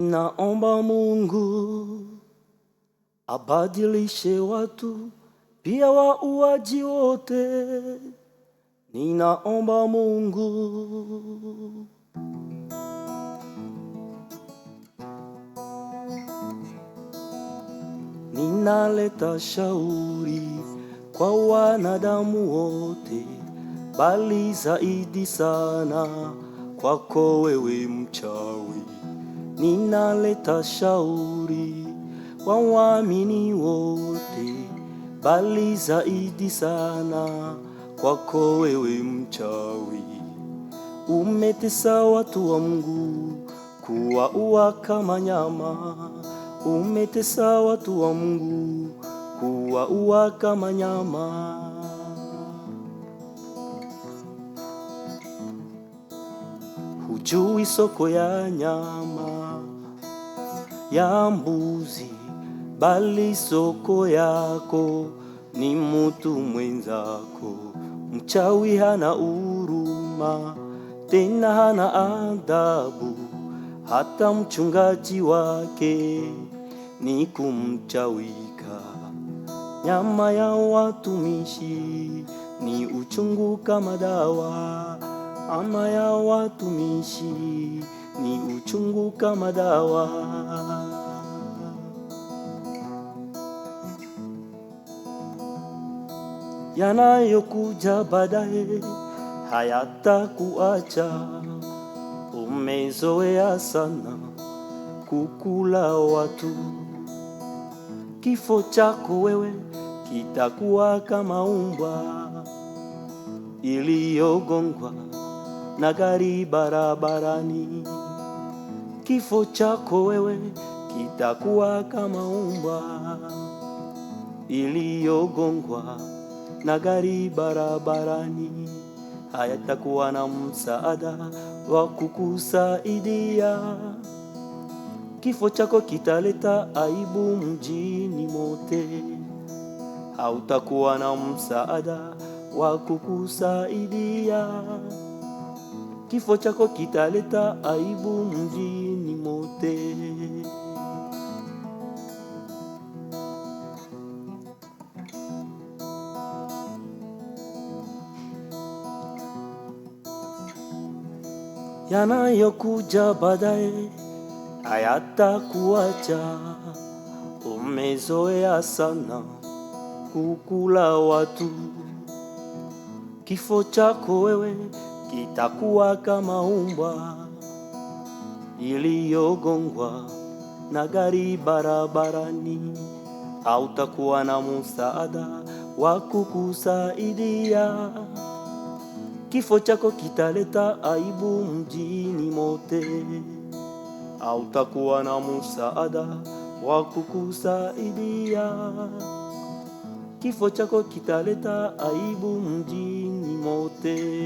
Naomba Mungu abadilishe watu, pia wauaji wote. Ninaomba Mungu ninaleta shauri kwa wanadamu wote, bali zaidi sana kwako wewe mchawi. Ninaleta shauri kwa waamini wote, bali zaidi sana kwako wewe mchawi. Umetesa watu wa Mungu kuwaua kama nyama. Umetesa watu wa Mungu kuwaua kama nyama. Hujui soko ya nyama ya mbuzi, bali soko yako ni mtu mwenzako. Mchawi hana huruma, tena hana adabu, hata mchungaji wake ni kumchawika. Nyama ya watumishi ni uchungu kama dawa. Nyama ya watumishi ni uchungu kama dawa. Yanayokuja baadaye hayatakuacha. Umezoea sana kukula watu. Kifo chako wewe kitakuwa kama umbwa iliyogongwa na gari barabarani. Kifo chako wewe kitakuwa kama umbwa iliyogongwa na gari barabarani. Hayatakuwa na msaada wa kukusaidia. Kifo chako kitaleta aibu mjini mote. Hautakuwa na msaada wa kukusaidia. Kifo chako kitaleta aibu mjini mote. Yanayokuja baadaye hayatakuacha. Umezoea sana kukula watu. Kifo chako wewe kitakuwa kama umbwa iliyogongwa na gari barabarani. Hautakuwa na msaada wa kukusaidia. Kifo chako kitaleta aibu mjini mote. Hautakuwa na msaada wa kukusaidia. Kifo chako kitaleta aibu mjini mote.